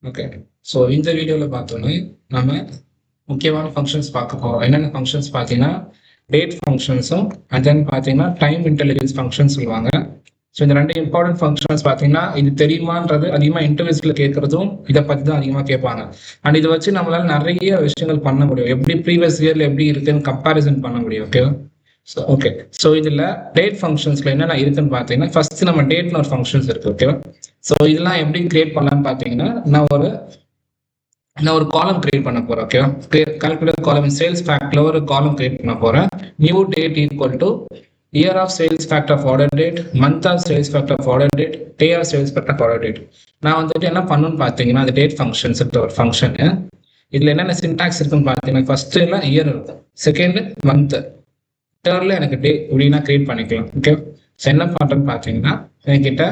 Okay. So இந்த வீடியோவில் பார்த்தோன்னே நம்ம முக்கியமான ஃபங்க்ஷன்ஸ் பார்க்க போகிறோம். என்னென்ன ஃபங்க்ஷன்ஸ் பார்த்தீங்கன்னா டேட் ஃபங்க்ஷன்ஸும் அண்ட் தென் பார்த்தீங்கன்னா டைம் இன்டெலிஜென்ஸ் ஃபங்க்ஷன்ஸ் சொல்லுவாங்க. ஸோ இந்த ரெண்டு இம்பார்ட்டன்ட் ஃபங்க்ஷன்ஸ் பார்த்தீங்கன்னா இது தெரியுமான்றது அதிகமாக இன்டர்வியூஸில் கேட்குறதும் இதை பற்றி தான் அதிகமாக கேட்பாங்க. அண்ட் இதை வச்சு நம்மளால் நிறைய விஷயங்கள் பண்ண முடியும். எப்படி ப்ரீவியஸ் இயரில் எப்படி இருக்குன்னு கம்பேரிசன் பண்ண முடியும். ஓகேவா? So okay. ஸோ இதில் டேட் ஃபங்க்ஷன்ஸில் என்னென்ன இருக்குன்னு பார்த்தீங்கன்னா ஃபர்ஸ்ட் நம்ம டேட்னு ஒரு ஃபங்க்ஷன்ஸ் இருக்குது. ஓகேவா? ஸோ இதெல்லாம் எப்படி கிரியேட் பண்ணலான்னு பார்த்தீங்கன்னா நான் ஒரு காலம் கிரியேட் பண்ண போறேன். ஓகேவா? கால்குலேட் காலம் சேல்ஸ் ஃபேக்ட்ல ஒரு காலம் கிரியேட் பண்ண போறேன். New date equal to year of sales fact of order date, month of sales fact of order date, day of sales fact of order date. நான் வந்துட்டு என்ன பண்ணணும்னு பார்த்தீங்கன்னா அந்த டேட் ஃபங்க்ஷன்ஸ் ஒரு ஃபங்க்ஷனு. இதுல என்னென்ன சின்டாக்ஸ் இருக்குன்னு பார்த்தீங்கன்னா ஃபர்ஸ்ட் எல்லாம் இயர் இருக்கும், செகண்ட் மந்த், தேர்ட்ல எனக்கு டே இப்படின்னா கிரியேட் பண்ணிக்கலாம். ஓகே. ஸோ என்ன பண்றேன்னு பார்த்தீங்கன்னா என்கிட்ட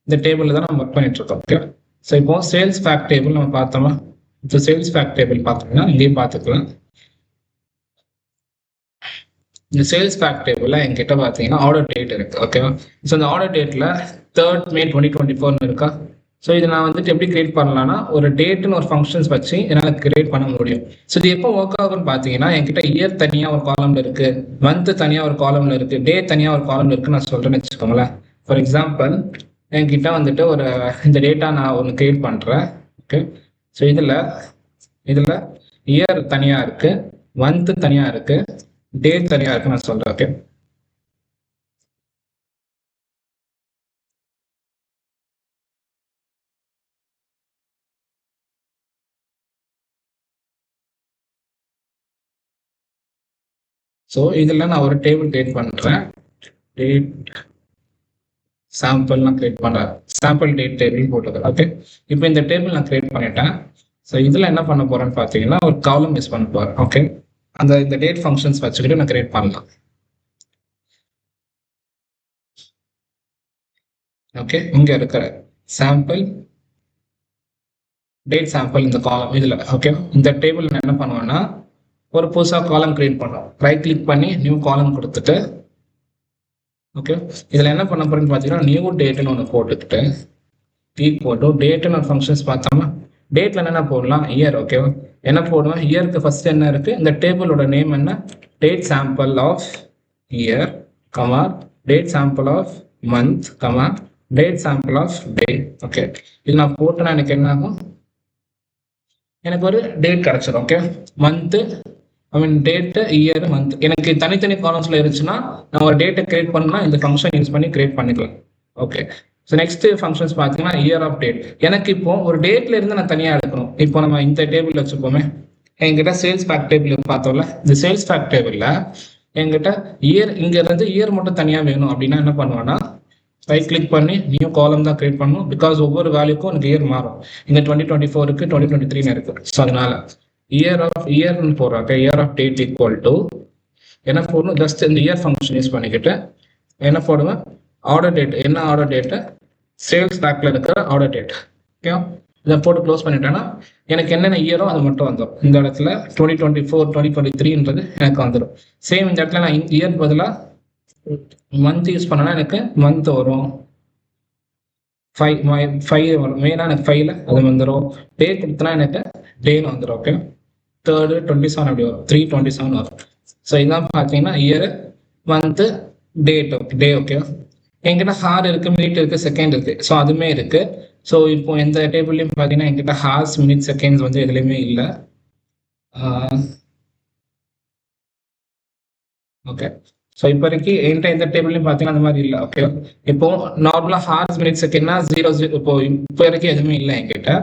இந்த டேபிள்ல தான் நம்ம ஒர்க் பண்ணிட்டு இருக்கோம். ஓகே. ஸோ இப்போ சேல்ஸ் ஃபேக்ட் டேபிள் நம்ம பார்த்தோமா? இப்போ சேல்ஸ் ஃபேக்ட் டேபிள் பார்த்தோம்னா இங்கேயும் பார்த்துக்கலாம். இந்த சேல்ஸ் ஃபேக்ட் டேபிள்ல என்கிட்ட பார்த்தீங்கன்னா ஆர்டர் டேட் இருக்கு. ஓகேவா? ஸோ இந்த ஆர்டர் டேட்ல 3rd May 2024 இருக்கா? ஸோ இதை நான் வந்துட்டு எப்படி கிரியேட் பண்ணலாம்னா ஒரு டேட்னு ஒரு ஃபங்க்ஷன்ஸ் வச்சு என்னால் கிரியேட் பண்ண முடியும். ஸோ இது எப்போ ஒர்க் ஆகும்னு பார்த்தீங்கன்னா என்கிட்ட இயர் தனியாக ஒரு காலம்ல இருக்கு, மந்த் தனியாக ஒரு காலம்ல இருக்கு, டே தனியாக ஒரு காலம்ல இருக்குன்னு நான் சொல்றேன்னு வச்சுக்கோங்களேன். ஃபார் எக்ஸாம்பிள் என்கிட்ட வந்துட்டு இந்த டேட்டா நான் ஒன்று கிரியேட் பண்றேன். ஓகே. ஸோ இதில் இயர் தனியாக இருக்கு, மந்த் தனியாக இருக்கு, டேட் தனியாக இருக்கு நான் சொல்றேன். ஓகே. ஸோ இதில் நான் ஒரு டேபிள் கிரியேட் பண்ணுறேன். டேட் சாம்பிள் நான் கிரியேட் பண்ணுறேன். சாம்பிள் டேட் டேபிள் போட்டுக்கிறேன். ஓகே. இப்போ இந்த டேபிள் நான் கிரியேட் பண்ணிட்டேன். ஸோ இதில் என்ன பண்ண போறேன்னு பார்த்தீங்கன்னா ஒரு காலம் யூஸ் பண்ண போறேன். ஓகே. இந்த டேட் ஃபங்க்ஷன்ஸ் வச்சுக்கிட்டு நான் கிரியேட் பண்ணலாம். ஓகே. இங்க இருக்கிற சாம்பிள் டேட் சாம்பிள் இந்த காலம் இதில். ஓகே. இந்த டேபிள் நான் என்ன பண்ணுவேன்னா ஒரு புதுசாக காலம் கிரியேட் பண்ணுவோம். ரைட் கிளிக் பண்ணி நியூ காலம் கொடுத்துட்டு ஓகே. இதில் என்ன பண்ண போறேன்னு பார்த்தீங்கன்னா நியூ டேட்னு ஒன்று போட்டுக்கிட்டு ஈக்குவல் டு டேட்னு ஒரு ஃபங்க்ஷன்ஸ் பார்த்தோம்னா டேட்ல என்ன போடலாம் இயர். ஓகேவா? என்ன போடுவேன் இயருக்கு ஃபர்ஸ்ட் என்ன இருக்கு, இந்த டேபிளோட நேம் என்ன, date sample of year comma date sample of month comma date sample of day. Okay. இது நான் போட்டேன்னா எனக்கு என்ன ஆகும், எனக்கு ஒரு டேட் கிடைச்சிடும். Okay. Month date year month எனக்கு தனித்தனி காலம்ஸ்ல இருந்துச்சுன்னா நான் ஒரு டேட்டை கிரியேட் பண்ணா இந்த ஃபங்க்ஷன் யூஸ் பண்ணி கிரியேட் பண்ணிக்கலாம். ஓகே. ஸோ நெக்ஸ்ட் ஃபங்க்ஷன்ஸ் பார்த்தீங்கன்னா இயர் ஆஃப் டேட். எனக்கு இப்போ ஒரு டேட்ல இருந்து நான் தனியாக எடுக்கணும். இப்போ நம்ம இந்த டேபிள் வச்சுப்போமே, என்கிட்ட சேல்ஸ் ஃபேக்ட் டேபிள் பார்த்தோம்ல, இந்த சேல்ஸ் ஃபேக்ட் டேபிள்ல என்கிட்ட இயர் இங்க இருந்து இயர் மட்டும் தனியாக வேணும் அப்படின்னா என்ன பண்ணுவேன்னா ரைட் கிளிக் பண்ணி நியூ காலம் தான் கிரியேட் பண்ணணும். பிகாஸ் ஒவ்வொரு வேல்யூக்கும் எனக்கு இயர் மாறும். இங்க 2024 இருக்கு, 2023 இருக்கு. ஸோ அதனால இயர்னு போடுறாங்க. Year of date equal to என்ன போடணும், ஜஸ்ட் இந்த இயர் ஃபங்க்ஷன் யூஸ் பண்ணிக்கிட்டு என்ன போடுவேன் ஆர்டர் டேட். என்ன ஆர்டர் டேட்டு, சேல்ஸ் ஃபேக்ட்ல இருக்கிற ஆர்டர் டேட். ஓகே. இதை போட்டு க்ளோஸ் பண்ணிட்டேன்னா எனக்கு என்னென்ன இயரோ அது மட்டும் வந்துடும். இந்த இடத்துல 2024 2023ன்றது எனக்கு வந்துடும். சேம் இந்த இடத்துல நான் இயர் பதிலாக மந்த் யூஸ் பண்ணனா எனக்கு மந்த் வரும், 5 வரும். மெயினாக எனக்கு 5ல அது வந்துடும். டே கொடுத்தனா எனக்கு டேன்னு வந்துடும். ஓகே. 3rd 27 அப்படி வரும், 3/27 வரும். ஸோ இதான் பார்த்தீங்கன்னா இயர் மந்த்து டேட். டே. ஓகே. என்கிட்ட ஹார் இருக்கு, மினிட் இருக்கு, செகண்ட் இருக்கு. ஸோ அதுவுமே இருக்கு. ஸோ இப்போ எந்த டேபிள்லையும் பார்த்தீங்கன்னா என்கிட்ட ஹார்ஸ் மினிட் செகண்ட்ஸ் வந்து எதுலையுமே இல்லை. ஓகே. ஸோ இப்போ வரைக்கும் என்கிட்ட எந்த டேபிள்லையும் பார்த்தீங்கன்னா அந்த மாதிரி இல்லை. ஓகே. இப்போ நார்மலாக ஹார்ஸ் மினிட் செகண்ட்னா 0 இப்போ வரைக்கும் எதுவுமே இல்லை என்கிட்ட.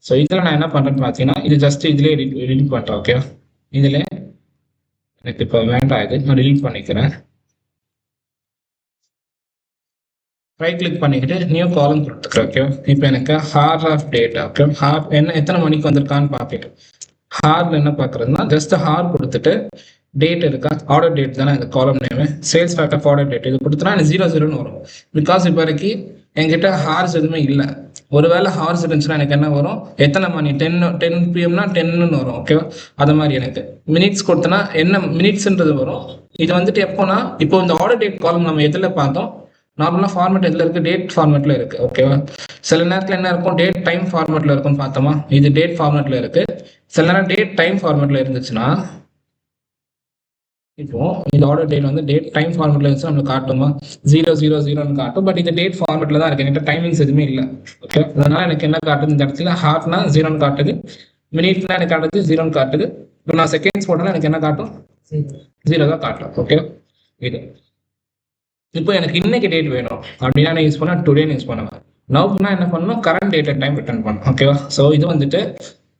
ஸோ இதில் நான் என்ன பண்ணுறேன்னு பார்த்தீங்கன்னா இது ஜஸ்ட் இதுலேயே எடிட் பண்ணுறேன். ஓகே. இதில் எனக்கு இப்போ வேண்டாம், இது நான் டெலீட் பண்ணிக்கிறேன். ரைட் கிளிக் பண்ணிக்கிட்டு நியூ காலம் கொடுத்துக்கிறேன். ஓகே. இப்போ எனக்கு hour of date. Okay. Hour என்ன எத்தனை மணிக்கு வந்திருக்கான்னு பார்ப்பேன். ஹார்ல என்ன பார்க்குறதுனா ஜஸ்ட் ஹார் கொடுத்துட்டு டேட் இருக்கா, ஆர்டர் டேட் தானே இந்த column name, sales fact of order date இது கொடுத்தனா எனக்கு 00ன்னு வரும். பிகாஸ் இப்போ வரைக்கும் என்கிட்ட ஹார்ஸ் எதுவுமே இல்லை. ஒருவேளை ஹார்ஸ் இருந்துச்சுன்னா எனக்கு என்ன வரும், எத்தனை மணி 10 PM 10ன்னு வரும். ஓகேவா? அது மாதிரி எனக்கு மினிட்ஸ் கொடுத்தனா என்ன மினிட்ஸ்ன்றது வரும். இது வந்துட்டு எப்போனா இப்போ இந்த ஆர்டர் டேட் காலம் நம்ம எதில் பார்த்தோம், நார்மலாக ஃபார்மேட் எதில் இருக்குது, டேட் ஃபார்மேட்டில் இருக்குது. ஓகேவா, சில நேரத்தில் என்ன இருக்கும், டேட் டைம் ஃபார்மேட்டில் இருக்கும்னு பார்த்தோமா, இது டேட் ஃபார்மேட்டில் இருக்குது. சில நேரம் டேட் டைம் ஃபார்மேட்டில் இருந்துச்சுன்னா, இப்போ இந்த ஆர்டர் டேட் வந்து டேட் டைம் ஃபார்மேட்ல இருந்துச்சு நம்மளுக்கு காட்டுமா, 000 காட்டும். பட் இது டேட் ஃபார்மேட்ல தான் இருக்கு, என்கிட்ட டைமிங்ஸ் எதுவுமே இல்லை. ஓகே, அதனால எனக்கு என்ன காட்டுது இந்த இடத்துல, ஹார்ட்னா 0 காட்டுது, மினிட்னா எனக்கு காட்டுது 0 காட்டுது. இப்போ நான் செகண்ட்ஸ் போட்டாலும் எனக்கு என்ன காட்டும், 0 தான் காட்டும். ஓகே, இது இப்போ எனக்கு இன்னைக்கு டேட் வேணும் அப்படின்னா நான் யூஸ் பண்ண டுடேன்னு யூஸ் பண்ணுவேன். நவ்னா என்ன பண்ணணும், current date and time return பண்ணணும். ஓகேவா, ஸோ இது வந்துட்டு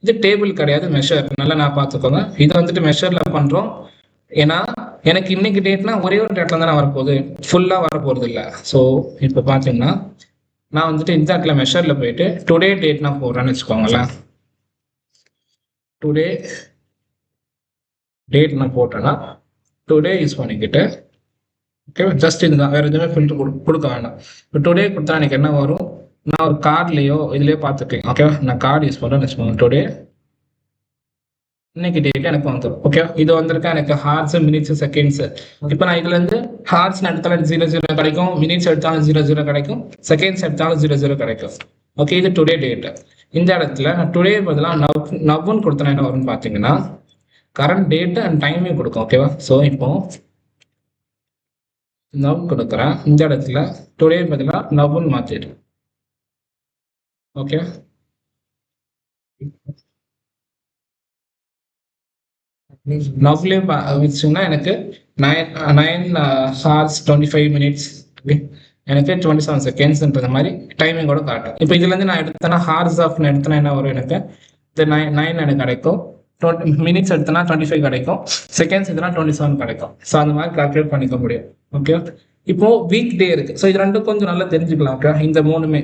இது டேபிள் கிடையாது, மெஷர். நல்லா நான் பார்த்துக்கோங்க, இது வந்துட்டு மெஷர்ல பண்றோம். ஏன்னா எனக்கு இன்னைக்கு டேட்னா ஒரே ஒரு டேட்ல தான் வரப்போகுது, ஃபுல்லா வரப்போறது இல்லை. ஸோ இப்போ பார்த்தீங்கன்னா நான் வந்துட்டு இந்த இடத்துல மெஷர்ல போயிட்டு டுடே டேட் நான் போடுறேன்னு வச்சுக்கோங்களேன். டுடே டேட் நான் போட்டேன்னா டுடே யூஸ் பண்ணிக்கிட்டு, ஓகேவா, ஜஸ்ட் இதுதான், வேற எதுவுமே ஃபில்டர் கொடுக்க வேண்டாம். இப்போ டுடே கொடுத்தா எனக்கு என்ன வரும், நான் ஒரு கார்ட்லேயோ இதுலேயோ பார்த்துருக்கேன். ஓகேவா, நான் கார்டு யூஸ் பண்ணுறேன்னு வச்சுக்கோங்க. டுடே இன்னைக்கு டேட் எனக்கு வந்துடும். ஓகே, இது வந்திருக்கா எனக்கு ஹார்ஸ், மினிட்ஸ், செகண்ட்ஸ். இப்போ நான் இதுல இருந்து ஹார்ஸ் எடுத்தாலும் 00 கிடைக்கும், மினிட்ஸ் எடுத்தாலும் 00 கிடைக்கும், செகண்ட்ஸ் எடுத்தாலும் 00 கிடைக்கும். ஓகே, இது டுடே டேட். இந்த இடத்துல நான் டுடே பதிலாக நவ்னு கொடுத்தனா என்ன வரும்னு பார்த்தீங்கன்னா கரண்ட் டேட் அண்ட் டைமையும் கொடுக்கும். ஓகேவா, ஸோ இப்போ நவ் கொடுக்குறேன், இந்த இடத்துல டுடே பதிலாக நவ்னு மாற்றிடு. ஓகே, நவ்லே வச்சுன்னா எனக்கு 9 hours 25 minutes எனக்கு 27 secondsன்ற மாதிரி டைமிங் கூட காட்டும். இப்போ இதுல இருந்து நான் எடுத்தேன்னா ஹார்ஸ் ஆஃப் எடுத்தேன்னா என்ன வரும், எனக்கு இந்த 9 எனக்கு கிடைக்கும், மினிட்ஸ் எடுத்தனா 25 கிடைக்கும், செகண்ட்ஸ் எடுத்தனா 27 கிடைக்கும். ஸோ அந்த மாதிரி கால்குலேட் பண்ணிக்க முடியும். ஓகே, இப்போ வீக் டே இருக்கு. ஸோ இது ரெண்டும் கொஞ்சம் நல்லா தெரிஞ்சுக்கலாம். ஓகே, இந்த மூணுமே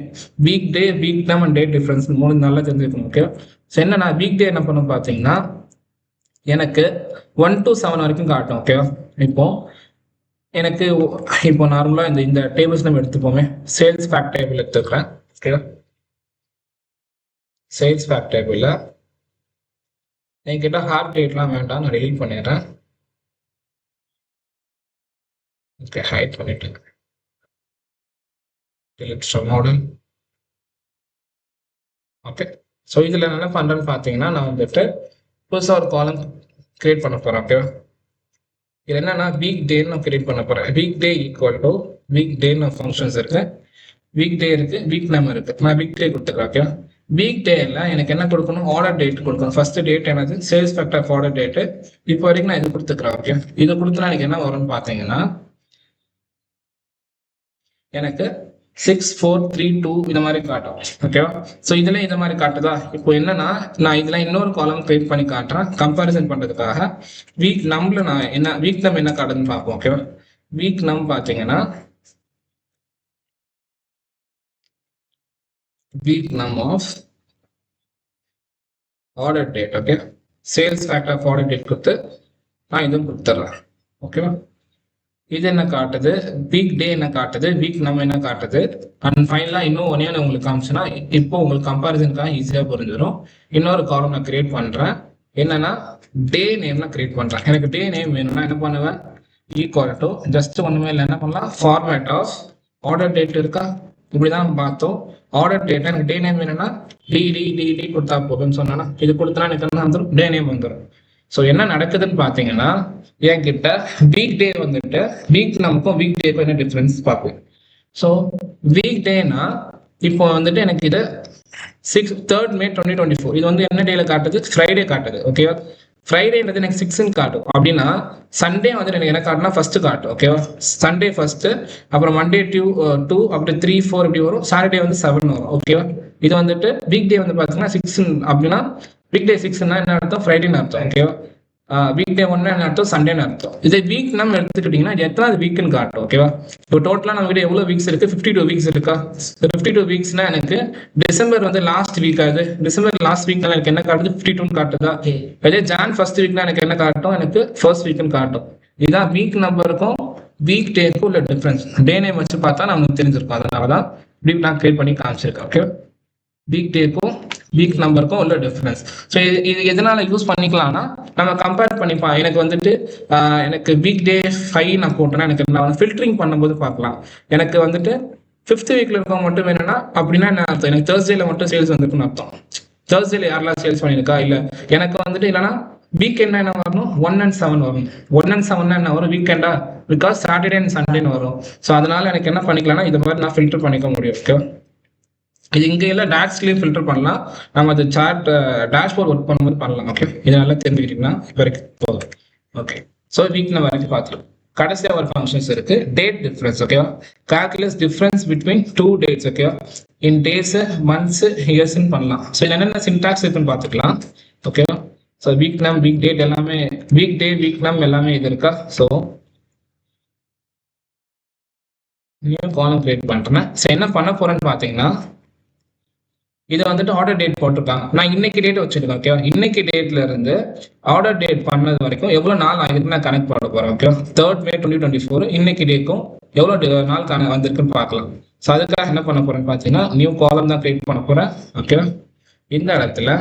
week day, week time and date difference மூணு நல்லா தெரிஞ்சுக்கணும். ஓகே, ஸோ என்ன நான் வீக் டே என்ன பண்ணும் பார்த்தீங்கன்னா எனக்கு 1 to 7 வரைக்கும் காட்டும். ஓகேவா, இப்போ எனக்கு இப்போ நார்மலாக இந்த டேபிள்ஸ் நம்ம எடுத்துப்போமே, சேல்ஸ் ஃபேக்ட் டேபிள் எடுத்துக்கிறேன். ஓகேவா, சேல்ஸ் ஃபேக்ட் டேபிளில் என்கிட்ட ஹார்ட் டேட்லாம் வேண்டாம், நான் டெலீட் பண்ணிடுறேன். ஓகே, ஹைட் பண்ணிட்டு டெலீட் மாடல். ஓகே, ஸோ இதில் என்ன பண்ணுறேன்னு பார்த்தீங்கன்னா நான் வந்துட்டு புதுசாக ஒரு காலம் கிரியேட் பண்ண போகிறேன். ஓகேவா, இது என்னன்னா வீக் டேன்னு நான் கிரியேட் பண்ண போகிறேன். Week day equal to week டேன்னு ஃபங்க்ஷன்ஸ் இருக்கு, வீக் டே இருக்கு, வீக் நம்பர் இருக்கு. நான் வீக் டே கொடுத்துருக்கேன். ஓகேவா, வீக் டேல எனக்கு என்ன கொடுக்கணும், ஆர்டர் டேட் கொடுக்கணும். ஃபர்ஸ்ட் டேட் என்னது, sales factor of order date. இப்போ வரைக்கும் நான் இது கொடுத்துக்கிறேன். ஓகே, இது கொடுத்தா எனக்கு என்ன வரும்னு பார்த்தீங்கன்னா எனக்கு 6432 இந்த மாதிரி காட்டும். ஓகேவா, ஸோ இதுல இந்த மாதிரி காட்டுதா. இப்போ என்னன்னா நான் இதுல இன்னொரு காலம் கிரியேட் பண்ணி காட்டுறேன் கம்பேரிசன் பண்றதுக்காக. வீக் நம்பர்ல நான் என்ன வீக் நம் என்ன காட்டுதுன்னு பார்ப்போம். ஓகேவா, வீக் நம் பார்த்தீங்கன்னா week num of order date. Okay, sales factor of order date கொடுத்து நான் இதுவும் கொடுத்துட்றேன். ஓகேவா, இது என்ன காட்டுது, வீக் டே என்ன காட்டுது, வீக் நம்ம என்ன காட்டுது. அண்ட் ஃபைனலாக இன்னும் ஒன்னே உங்களுக்கு காமிச்சுன்னா இப்போ உங்களுக்கு கம்பேரிசனுக்காக ஈஸியாக புரிஞ்சிடும். இன்னொரு காலம் நான் கிரியேட் பண்ணுறேன், என்னன்னா டே நேம்லாம் கிரியேட் பண்ணுறேன். எனக்கு டே நேம் வேணும்னா என்ன பண்ணுவேன், ஈக்குவல் டு ஜஸ்ட் ஒன்றுமே இல்லை, என்ன பண்ணலாம், ஃபார்மேட் ஆஃப் ஆர்டர் டேட் இருக்கா, இப்படிதான் நம்ம பார்த்தோம். ஆர்டர் டேட் எனக்கு டே நேம் வேணும்னா டி கொடுத்தா போதும்னு சொன்னா இது கொடுத்தா எனக்கு என்ன வந்துடும், டே நேம் வந்துடும். ஸோ என்ன நடக்குதுன்னு பார்த்தீங்கன்னா என்கிட்ட வீக் டே வந்துட்டு வீக் நமக்கும் வீக் டேக்கும் என்ன டிஃப்ரென்ஸ் பார்ப்போம். ஸோ வீக் டேனா இப்போ வந்துட்டு எனக்கு இது 3rd May 2024 இது வந்து என்ன டேல காட்டுது, ஃப்ரைடே காட்டுது. ஓகேவா, ஃப்ரைடேன்றது எனக்கு 6ன்னு காட்டும். அப்படின்னா சண்டே வந்துட்டு எனக்கு என்ன காட்டுனா ஃபர்ஸ்ட் காட்டும். ஓகேவா, சண்டே ஃபர்ஸ்ட், அப்புறம் மண்டே 2 அப்படி 3 4 இப்படி வரும், சாட்டர்டே வந்து 7 வரும். ஓகேவா, இது வந்துட்டு வீக் டே வந்து பார்த்தீங்கன்னா 6 அப்படின்னா வீக் டே 6ன்னா என்ன அர்த்தம், ஃப்ரைடேன்னு அர்த்தம். ஓகேவா, வீக் டே 1 என்ன அர்த்தம், சண்டேன்னு அர்த்தம். இதே வீக் நம்ம எடுத்துக்கிட்டீங்கன்னா எத்தனாவது வீக்குன்னு காட்டும். ஓகேவா, இப்போ டோட்டலாக நம்ம கிட்ட எவ்வளோ வீக்ஸ் இருக்கு, 52 வீக்ஸ் இருக்கா. 52 வீக்ஸ்னா எனக்கு டிசம்பர் வந்து லாஸ்ட் வீக் ஆகுது, டிசம்பர் லாஸ்ட் வீக்னா எனக்கு என்ன காட்டுது, 52 காட்டுதா. அதே ஜான் ஃபர்ஸ்ட் வீக்னா எனக்கு என்ன காட்டும், எனக்கு ஃபர்ஸ்ட் வீக்னு காட்டும். இதுதான் வீக் நம்பருக்கும் வீக் டேக்கும் உள்ள டிஃபரன்ஸ். டே நேம் வச்சு பார்த்தா நமக்கு தெரிஞ்சிருக்கும். அதனால தான் இப்படி நான் கிரியேட் பண்ணி காமிச்சிருக்கேன். ஓகே, வீக் டேக்கும் வீக் நம்பருக்கும் உள்ள டிஃபரன்ஸ். ஸோ இது எதனால யூஸ் பண்ணிக்கலாம்னா, நம்ம கம்பேர் பண்ணிப்பா. எனக்கு வந்துட்டு எனக்கு வீக் டே 5 நான் போட்டேன்னா எனக்கு நான் ஃபில்டரிங் பண்ணும்போது பார்க்கலாம். எனக்கு வந்துட்டு 5th வீக்ல இருக்கவங்க மட்டும் வேணும்னா அப்படின்னா என்ன அர்த்தம், எனக்கு தேர்ஸ்டேல மட்டும் சேல்ஸ் வந்துருக்குன்னு அர்த்தம். தேர்ஸ்டேல யாரெல்லாம் சேல்ஸ் பண்ணியிருக்கா, இல்லை எனக்கு வந்துட்டு இல்லைன்னா வீக்கெண்டா என்ன வரணும், 1 and 7 வரும். 1 and 7 என்ன வரும், வீக்கெண்டா, பிகாஸ் சாட்டர்டே அண்ட் சண்டேன்னு வரும். ஸோ அதனால எனக்கு என்ன பண்ணிக்கலாம்னா இது மாதிரி நான் ஃபில்டர் பண்ணிக்க முடியும். ஓகே, இது இங்கே எல்லாம் டேஷ்லேயே ஃபில்டர் பண்ணலாம். நம்ம அது சார்ட் டேஷ்போர்ட் ஒர்க் பண்ணும்போது பண்ணலாம். ஓகே, இது நல்லா தெரிஞ்சுக்கிட்டீங்கன்னா இப்போ வரைக்கும் போதும். ஓகே, ஸோ வீக் நம்ம வரைக்கும் பார்த்துக்கலாம். கடைசியா ஒரு ஃபங்க்ஷன்ஸ் இருக்கு, டேட் டிஃபரன்ஸ். ஓகேவா, கால்குலஸ் டிஃபரன்ஸ் பிட்வீன் 2 டேட்ஸ். ஓகேவா, இன் டேஸ், மந்த்ஸ், இயர்ஸ்ன்னு பண்ணலாம். ஸோ என்னென்ன சின்டாக்ஸ் இருக்குன்னு பார்த்துக்கலாம். ஓகேவா, ஸோ வீக் நம், வீக் டேட் எல்லாமே, வீக் டே, வீக் நம் எல்லாமே இது இருக்கா. ஸோ நியூ காலம் கிரியேட் பண்றேன். ஸோ என்ன பண்ண போறேன்னு பார்த்தீங்கன்னா, இதை வந்துட்டு ஆர்டர் டேட் போட்டிருக்காங்க. நான் இன்னைக்கு டேட் வச்சிருக்கேன். ஓகேவா, இன்னைக்கு டேட்ல இருந்து ஆர்டர் டேட் பண்ணது வரைக்கும் எவ்வளவு நாள் ஆகிருக்கு நான் கனெக்ட் பண்ண போறேன். ஓகே, 3rd May 2024 இன்னைக்கு டேக்கும் எவ்வளவு நாள் வந்திருக்குன்னு பார்க்கலாம். ஸோ அதுக்காக என்ன பண்ண போறேன்னு பார்த்தீங்கன்னா, நியூ காலம் தான் கிரியேட் பண்ண போறேன். ஓகே, இந்த இடத்துல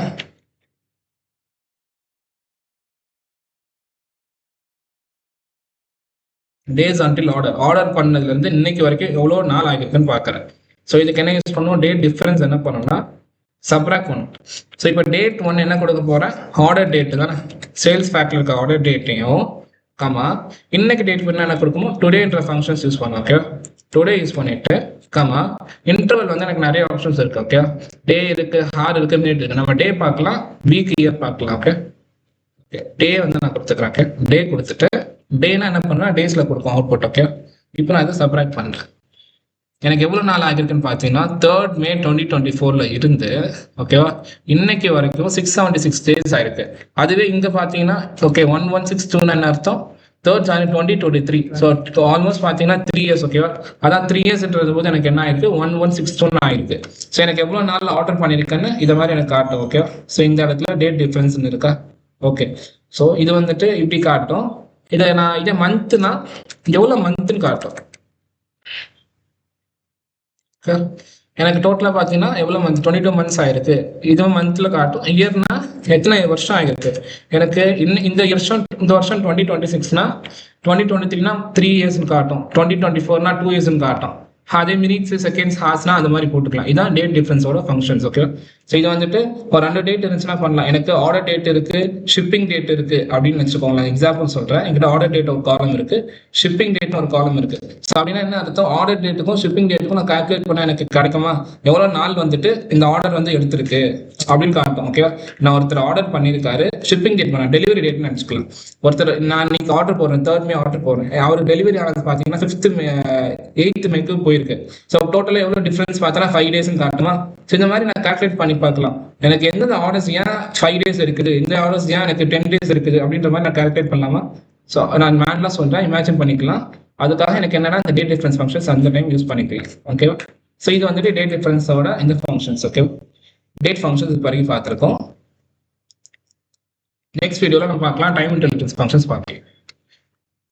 டேஸ் அன்டில் ஆர்டர் பண்ணதுல இருந்து இன்னைக்கு வரைக்கும் எவ்வளவு நாள் ஆகிருக்குன்னு பார்க்கறேன். ஸோ இதுக்கு என்ன யூஸ் பண்ணுவோம், டேட் டிஃபரன்ஸ் என்ன பண்ணணும்னா சப்ராக்ட் பண்ணும். ஸோ இப்போ டேட் 1 என்ன கொடுக்க போறேன், ஆர்டர் டேட் தானே, சேல்ஸ் ஃபேக்டர் இருக்க ஆர்டர் டேட்டையும் கமா இன்னைக்கு டேட் என்ன கொடுக்குமோ டுடேன்ற ஃபங்க்ஷன்ஸ் யூஸ் பண்ணும். ஓகே, டுடே யூஸ் பண்ணிட்டு கமா இன்டர்வல் வந்து எனக்கு நிறைய ஆப்ஷன்ஸ் இருக்கு. ஓகே, டே இருக்கு, ஹார் இருக்கு, மினிட் இருக்கு. நம்ம டே பார்க்கலாம், வீக், இயர் பார்க்கலாம். ஓகே, டே வந்து நான் கொடுத்துக்கிறேன். ஓகே, டே கொடுத்துட்டு டேனா என்ன பண்ணுறேன், டேஸ்ல கொடுக்கும் அவுட்புட். ஓகே, இப்போ நான் இதை சப்ராக்ட் பண்றேன். எனக்கு எவ்வளவு நாள் ஆகிருக்குன்னு பார்த்தீங்கன்னா 3rd May 2024 இருந்து ஓகேவா இன்னைக்கு வரைக்கும் 676 டேஸ் ஆயிருக்கு. அதுவே இங்க பாத்தீங்கன்னா ஓகே 1162 என்ன அர்த்தம், 3rd January 2023. ஸோ ஆல்மோஸ்ட் பார்த்தீங்கன்னா 3 years. ஓகேவா, அதான் 3 yearsன்றது போது எனக்கு என்ன ஆயிருக்கு, 1162 ஆயிருக்கு. ஸோ எனக்கு எவ்வளவு நாள் ஆர்டர் பண்ணியிருக்கேன்னு இதை மாதிரி எனக்கு காட்டும். ஓகேவா, ஸோ இந்த இடத்துல டேட் டிஃபரன்ஸ் இருக்கா. ஓகே, ஸோ இது வந்துட்டு இப்படி காட்டும். இதே மந்த்னா எவ்வளவு மந்த்னு காட்டும். எனக்கு டோட்டலா பாத்தீங்கன்னா எவ்வளவு மந்த், 22 months ஆயிருக்கு. இதுவும் மந்த்ல காட்டும். இயர்னா எத்தனை வருஷம் ஆயிருக்கு எனக்கு. இந்த வருஷம் 2026னா 2023னா 3 years காட்டும், 2024னா 2 years காட்டும். அதே மினிட்ஸ், செகண்ட்ஸ், ஹார்ஸ்னா அந்த மாதிரி போட்டுக்கலாம். இதான் டேட் டிஃபரன்ஸோட ஃபங்க்ஷன்ஸ். ஓகே, ஸோ இது வந்துட்டு ஒரு 2 டேட் இருந்துச்சுன்னா பண்ணலாம். எனக்கு ஆர்டர் டேட் இருக்கு, ஷிப்பிங் டேட் இருக்கு அப்படின்னு வச்சுக்கோங்களேன். எக்ஸாம்பிள் சொல்றேன், என்கிட்ட ஆர்டர் டேட் ஒரு காலம் இருக்கு, ஷிப்பிங் டேட் ஒரு காலம் இருக்கு. ஸோ அப்படின்னா என்ன அர்த்தம், ஆர்டர் டேட்டுக்கும் ஷிப்பிங் டேட்டுக்கும் நான் கால்குலேட் பண்ண எனக்கு கிடைக்குமா, எவ்வளவு நாள் வந்துட்டு இந்த ஆர்டர் வந்து எடுத்திருக்கு அப்படின்னு காட்டும். ஓகே, நான் ஒருத்தர் ஆர்டர் பண்ணியிருக்காரு, ஷிப்பிங் டேட் பண்ண டெலிவரி டேட்னு நினச்சிக்கலாம். ஒருத்தர் நான் இன்னைக்கு ஆர்டர் போடுறேன், 3rd May ஆர்டர் போடுறேன், அவர் டெலிவரி ஆனது பார்த்தீங்கன்னா 8th May போயிருக்கு. ஸோ டோட்டலாக எவ்வளோ டிஃபரன்ஸ் பார்த்தா 5 days காட்டுமா. ஸோ இந்த மாதிரி நான் கால்குலேட் பண்ணி பார்க்கலாம். எனக்கு எந்தெந்த ஆர்டர்ஸ் ஏன் 5 days இருக்குது, இந்த ஆர்டர்ஸ் ஏன் எனக்கு 10 days இருக்குது அப்படின்ற மாதிரி நான் கால்குலேட் பண்ணலாமா. ஸோ நான் மேட்லாம் சொல்றேன், இமேஜின் பண்ணிக்கலாம். அதுக்காக எனக்கு என்னன்னா இந்த டேட் டிஃபரன்ஸ் ஃபங்க்ஷன்ஸ் அந்த டைம் யூஸ் பண்ணிக்கலாம். ஓகேவா, ஸோ இது வந்துட்டு டேட் டிஃபரன்ஸோட இந்த ஃபங்க்ஷன்ஸ். ஓகே, டேட் ஃபங்க்ஷன்ஸ் இது வரைக்கும் பார்த்துருக்கோம். நெக்ஸ்ட் வீடியோவில் நம்ம பார்க்கலாம் டைம் இன்டெலிஜென்ஸ் ஃபங்க்ஷன்ஸ் பார்க்கலாம்.